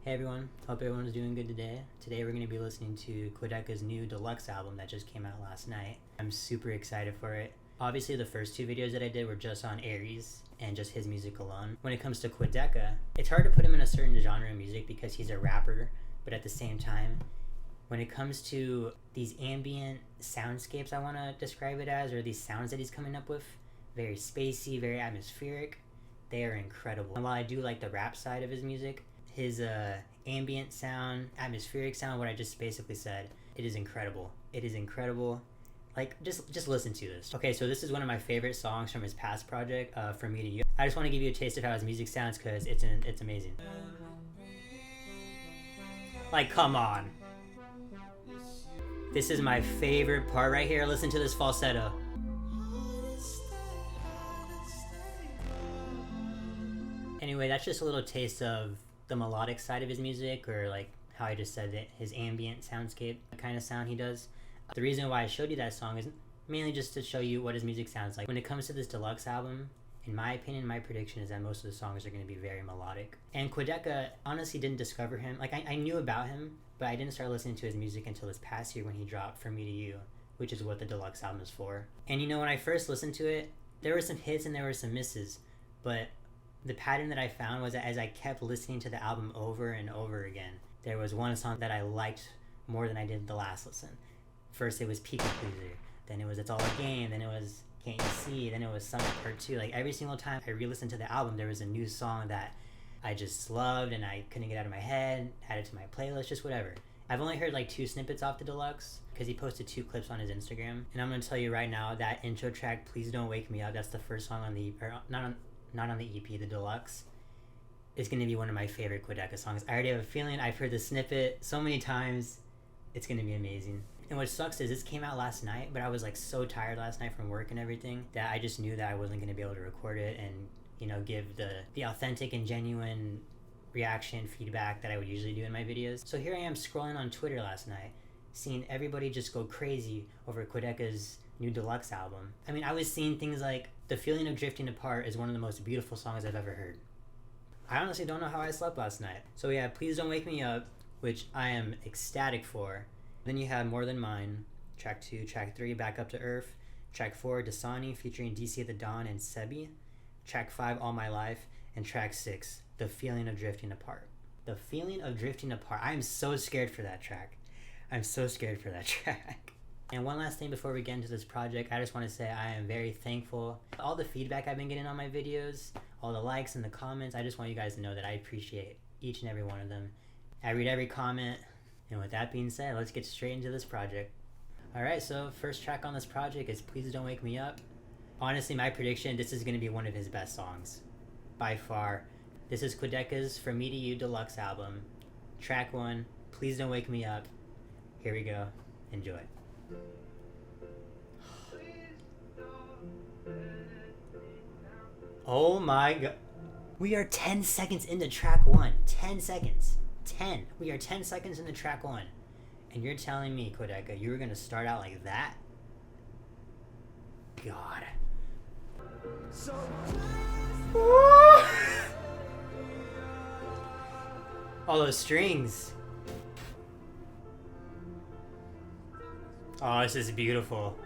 Hey everyone, hope everyone's doing good today. Today we're going to be listening to Quadeca's new deluxe album that just came out last night. I'm super excited for it. Obviously the first two videos that I did were just on Aries and just his music alone. When it comes to Quadeca, it's hard to put him in a certain genre of music because he's a rapper, but at the same time, when it comes to these ambient soundscapes, I want to describe it as, or these sounds that he's coming up with, very spacey, very atmospheric, they are incredible. And while I do like the rap side of his music, his ambient sound, atmospheric sound, what I just basically said, it is incredible. It is incredible. Like, just listen to this. Okay, so this is one of my favorite songs from his past project, From Me to You. I just want to give you a taste of how his music sounds because it's amazing. Like, come on. This is my favorite part right here. Listen to this falsetto. Anyway, that's just a little taste of the melodic side of his music, or like how I just said that, his ambient soundscape kind of sound he does. The reason why I showed you that song is mainly just to show you what his music sounds like. When it comes to this deluxe album, in my opinion, my prediction is that most of the songs are going to be very melodic. And Quadeca honestly didn't discover him. Like, I knew about him, but I didn't start listening to his music until this past year when he dropped From Me to You, which is what the deluxe album is for. And you know, when I first listened to it, there were some hits and there were some misses, but the pattern that I found was that as I kept listening to the album over and over again, there was one song that I liked more than I did the last listen. First it was People Pleaser, then it was It's All a Game, then it was Can't You See, then it was Summer Part 2. Like, every single time I re-listened to the album, there was a new song that I just loved and I couldn't get out of my head, add it to my playlist, just whatever. I've only heard like 2 snippets off the deluxe because he posted 2 clips on his Instagram. And I'm going to tell you right now, that intro track, Please Don't Wake Me Up, that's the first song on the, or not on the EP, the deluxe, is going to be one of my favorite Quadeca songs. I already have a feeling. I've heard the snippet so many times. It's going to be amazing. And what sucks is this came out last night, but I was like so tired last night from work and everything that I just knew that I wasn't going to be able to record it and, you know, give the authentic and genuine reaction feedback that I would usually do in my videos. So here I am scrolling on Twitter last night, seeing everybody just go crazy over Quadeca's new deluxe album. I mean, I was seeing things like, The Feeling of Drifting Apart is one of the most beautiful songs I've ever heard. I honestly don't know how I slept last night. So we have Please Don't Wake Me Up, which I am ecstatic for. Then you have More Than Mine, track 2, track 3, Back Up to Earth, track 4, Dasani featuring DC at the Dawn and Sebi, track 5, All My Life, and track 6, The Feeling of Drifting Apart. The Feeling of Drifting Apart. I am so scared for that track. I'm so scared for that track. And one last thing before we get into this project, I just want to say I am very thankful. All the feedback I've been getting on my videos, all the likes and the comments, I just want you guys to know that I appreciate each and every one of them. I read every comment. And with that being said, let's get straight into this project. Alright, so first track on this project is Please Don't Wake Me Up. Honestly, my prediction, this is going to be one of his best songs. By far. This is Quadeca's From Me to You deluxe album. Track 1, Please Don't Wake Me Up. Here we go. Enjoy. Oh my god. We are 10 seconds into track 1. 10 seconds. 10. We are 10 seconds into track 1. And you're telling me, Quadeca, you were going to start out like that? God. So all those strings. Oh, this is beautiful.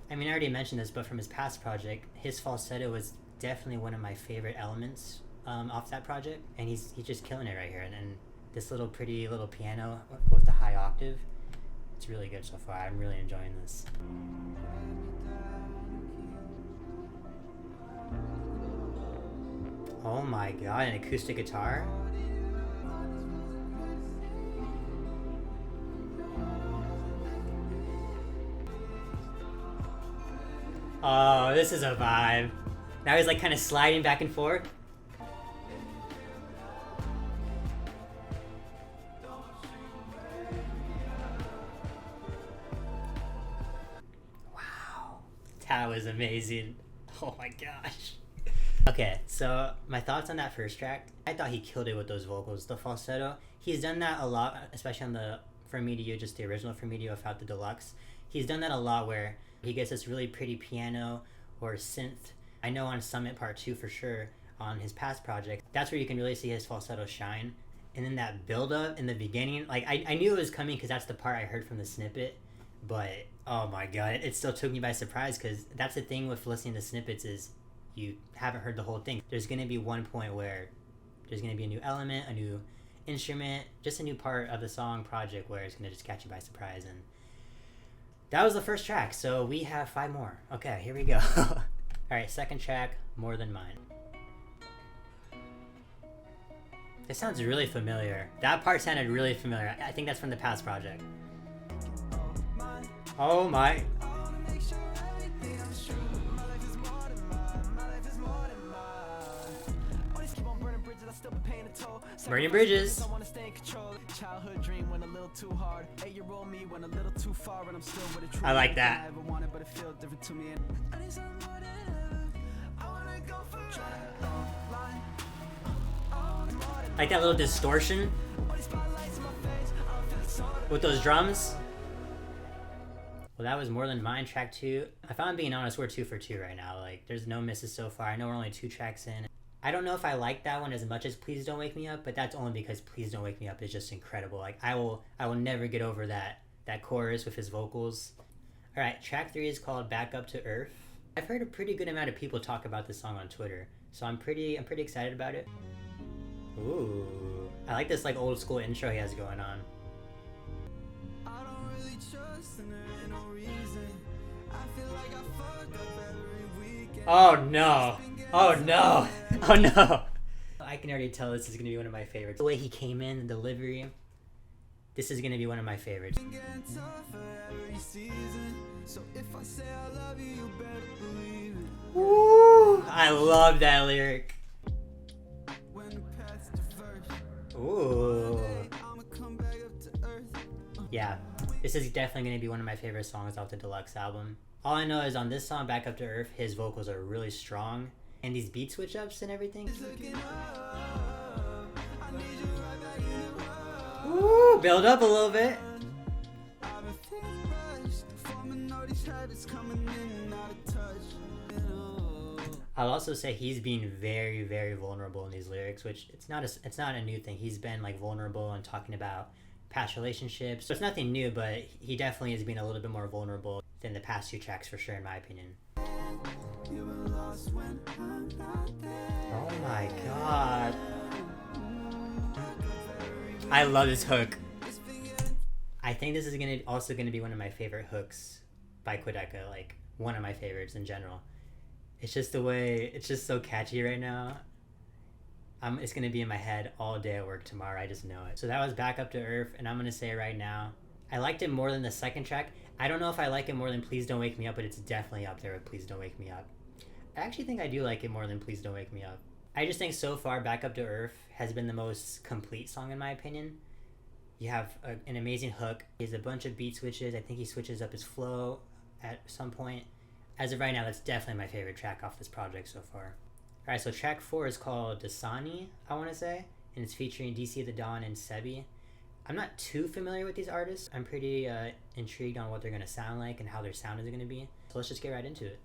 I mean, I already mentioned this, but from his past project, his falsetto was definitely one of my favorite elements off that project, and he's just killing it right here. And this little pretty little piano with the high octave, it's really good so far. I'm really enjoying this. Oh my god, an acoustic guitar? Oh, this is a vibe. Now he's like kind of sliding back and forth. Wow. That was amazing. Oh my gosh. Okay, so my thoughts on that first track. I thought he killed it with those vocals. The falsetto, he's done that a lot, especially on the From Me to You, just the original From Me to You without the deluxe. He's done that a lot where he gets this really pretty piano or synth. I know on Summit Part 2 for sure, on his past project, that's where you can really see his falsetto shine. And then that build up in the beginning, like I knew it was coming because that's the part I heard from the snippet, but oh my god, it still took me by surprise, because that's the thing with listening to snippets is you haven't heard the whole thing. There's going to be one point where there's going to be a new element, a new instrument, just a new part of the song project where it's going to just catch you by surprise. And that was the first track, so we have 5 more. Okay, here we go. Alright, second track, More Than Mine. This sounds really familiar. That part sounded really familiar. I think that's from the past project. Oh my. Burning bridges. I like that. Like that little distortion with those drums. Well, that was More Than Mine, track 2. If I'm being honest, we're 2 for 2 right now. Like, there's no misses so far. I know we're only 2 tracks in. I don't know if I like that one as much as Please Don't Wake Me Up, but that's only because Please Don't Wake Me Up is just incredible. Like, I will never get over that chorus with his vocals. All right, track 3 is called Back Up to Earth. I've heard a pretty good amount of people talk about this song on Twitter, so I'm pretty excited about it. Ooh, I like this like old school intro he has going on. Oh no! Oh no! Oh no! I can already tell this is gonna be one of my favorites. The way he came in, the delivery, this is gonna be one of my favorites. Woo! I love that lyric. Ooh. Yeah, this is definitely going to be one of my favorite songs off the Deluxe album. All I know is on this song, Back Up to Earth, his vocals are really strong. And these beat switch ups and everything. Ooh, build up a little bit. I'll also say he's being very, very vulnerable in these lyrics, which it's not a new thing. He's been like vulnerable and talking about past relationships. So it's nothing new, but he definitely is being a little bit more vulnerable than the past 2 tracks for sure, in my opinion. Oh my god. I love this hook. I think this is also gonna be one of my favorite hooks by Quadeca, like one of my favorites in general. It's just the way, it's just so catchy right now. It's gonna be in my head all day at work tomorrow, I just know it. So that was Back Up to Earth, and I'm gonna say right now, I liked it more than the second track. I don't know if I like it more than Please Don't Wake Me Up, but it's definitely up there with Please Don't Wake Me Up. I actually think I do like it more than Please Don't Wake Me Up. I just think so far Back Up to Earth has been the most complete song in my opinion. You have an amazing hook. He has a bunch of beat switches. I think he switches up his flow at some point. As of right now, that's definitely my favorite track off this project so far. Alright, so track 4 is called Dasani, I want to say, and it's featuring DC the Don and Sebi. I'm not too familiar with these artists. I'm pretty intrigued on what they're going to sound like and how their sound is going to be. So let's just get right into it.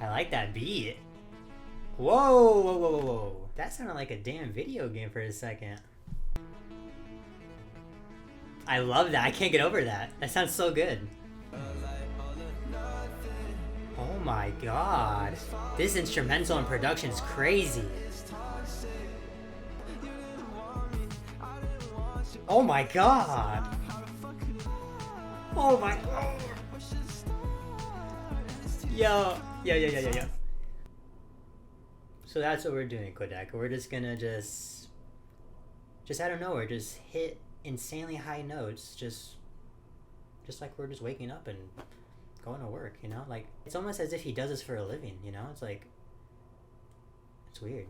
I like that beat. Whoa, whoa, whoa, whoa, whoa. That sounded like a damn video game for a second. I love that. I can't get over that. That sounds so good. Oh my god. This instrumental and production is crazy. Oh my god. Oh my god. Yo. So that's what we're doing, Quadeca. We're just gonna just out of nowhere, just hit insanely high notes, just like we're just waking up and going to work, you know? Like, it's almost as if he does this for a living, you know? It's like, it's weird.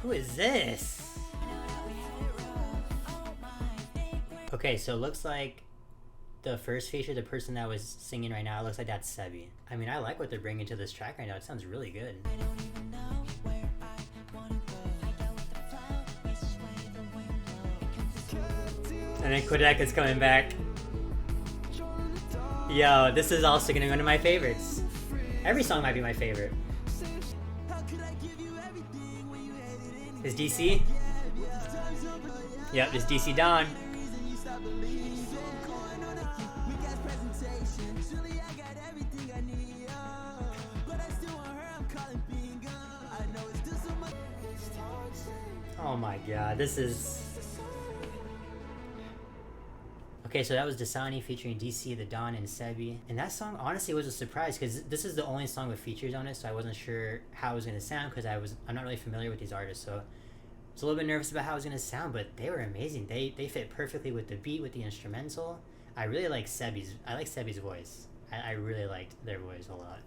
Who is this? Okay, so it looks like the first feature, the person that was singing right now, it looks like that's Sebi. I mean, I like what they're bringing to this track right now. It sounds really good. And then Quadeca's coming back. Yo, this is also gonna be one of my favorites. Every song might be my favorite. Is DC? Yep, it's DC Dawn. Oh my god, this is... Okay, so that was Dasani featuring DC, The Dawn, and Sebi. And that song honestly was a surprise because this is the only song with features on it, so I wasn't sure how it was going to sound because I'm not really familiar with these artists, so I was a little bit nervous about how it was going to sound, but they were amazing. They fit perfectly with the beat, with the instrumental. I really like Sebi's voice. I really liked their voice a lot.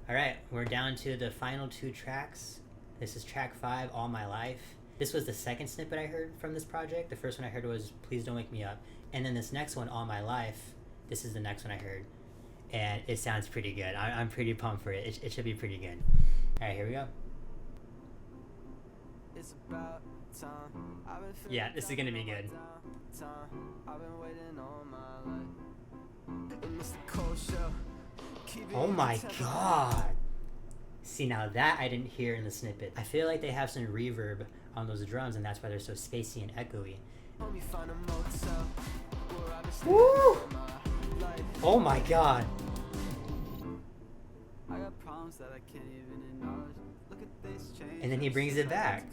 Alright, we're down to the final two tracks. This is track 5, All My Life. This was the second snippet I heard from this project. The first one I heard was Please Don't Wake Me Up. And then this next one, All My Life, this is the next one I heard. And it sounds pretty good. I'm pretty pumped for it. It should be pretty good. Alright, here we go. It's about time. Yeah, this is gonna be good. Oh my god! See, now that I didn't hear in the snippet. I feel like they have some reverb on those drums, and that's why they're so spacey and echoey. Woo! Oh my god! And then he brings it back.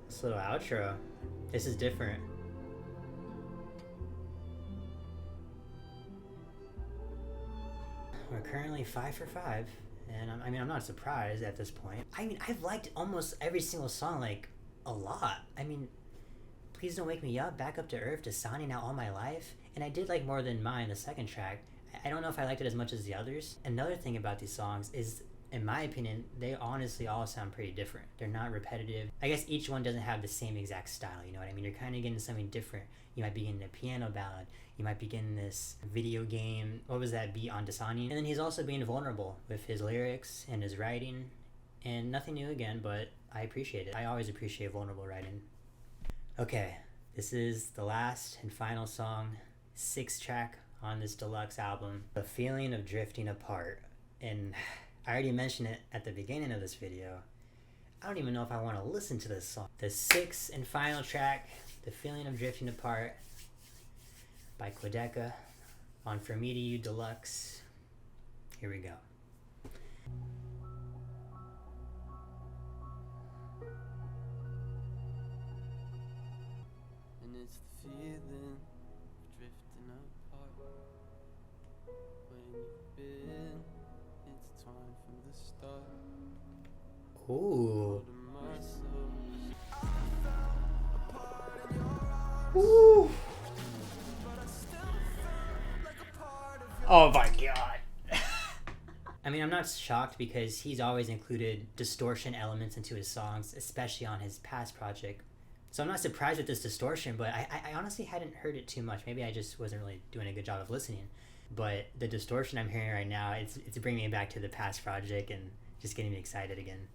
This little outro. This is different. We're currently 5 for 5, and I'm not surprised at this point. I mean, I've liked almost every single song, like, a lot. I mean, Please Don't Wake Me Up, Back Up to Earth, Dasani, Now All My Life, and I did like More Than Mine, the second track. I don't know if I liked it as much as the others. Another thing about these songs is, in my opinion, they honestly all sound pretty different. They're not repetitive. I guess each one doesn't have the same exact style, you know what I mean? You're kind of getting something different. You might be getting a piano ballad. You might be getting this video game, what was that beat on Dasani? And then he's also being vulnerable with his lyrics and his writing. And nothing new again, but I appreciate it. I always appreciate vulnerable writing. Okay, this is the last and final song, 6th track on this deluxe album, The Feeling of Drifting Apart. And I already mentioned it at the beginning of this video. I don't even know if I want to listen to this song. The 6th and final track, The Feeling of Drifting Apart by Quadeca on For Me to You Deluxe. Here we go. And it's the feeling of drifting apart when you've been intertwined from the start. Ooh. Ooh. Oh my god. I mean, I'm not shocked because he's always included distortion elements into his songs, especially on his past project. So I'm not surprised with this distortion, but I honestly hadn't heard it too much. Maybe I just wasn't really doing a good job of listening. But the distortion I'm hearing right now, it's bringing me back to the past project and just getting me excited again.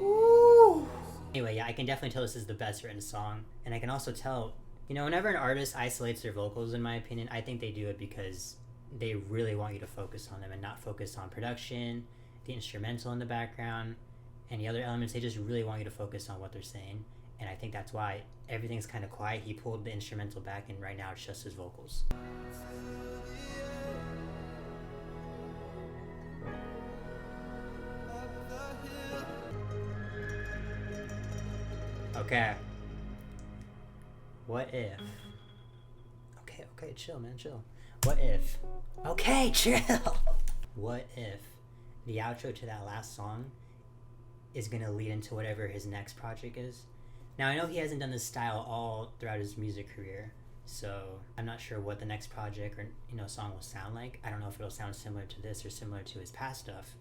Ooh. Anyway, yeah, I can definitely tell this is the best written song, and I can also tell, you know, whenever an artist isolates their vocals, in my opinion, I think they do it because they really want you to focus on them and not focus on production, the instrumental in the background, and the other elements. They just really want you to focus on what they're saying, and I think that's why everything's kind of quiet. He pulled the instrumental back, and right now it's just his vocals. Okay. What if? Okay, chill, man, chill. What if? Okay, chill! What if the outro to that last song is gonna lead into whatever his next project is? Now, I know he hasn't done this style all throughout his music career, so I'm not sure what the next project or, you know, song will sound like. I don't know if it'll sound similar to this or similar to his past stuff.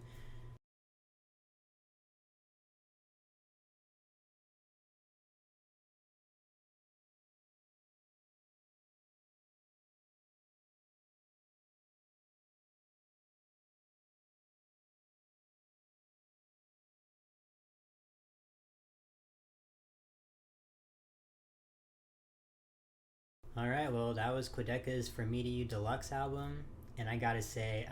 Alright, well, that was Quadeca's For Me to You Deluxe album. And I gotta say,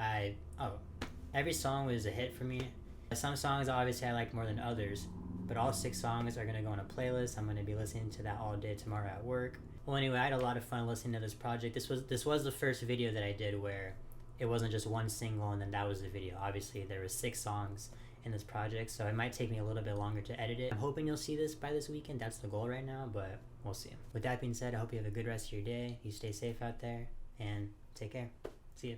every song was a hit for me. Some songs obviously I like more than others, but all 6 songs are gonna go on a playlist. I'm gonna be listening to that all day tomorrow at work. Well, anyway, I had a lot of fun listening to this project. This was the first video that I did where it wasn't just one single and then that was the video. Obviously, there was 6 songs in this project, so it might take me a little bit longer to edit it. I'm hoping you'll see this by this weekend. That's the goal right now, but we'll see. With that being said, I hope you have a good rest of your day. You stay safe out there, and take care. See ya.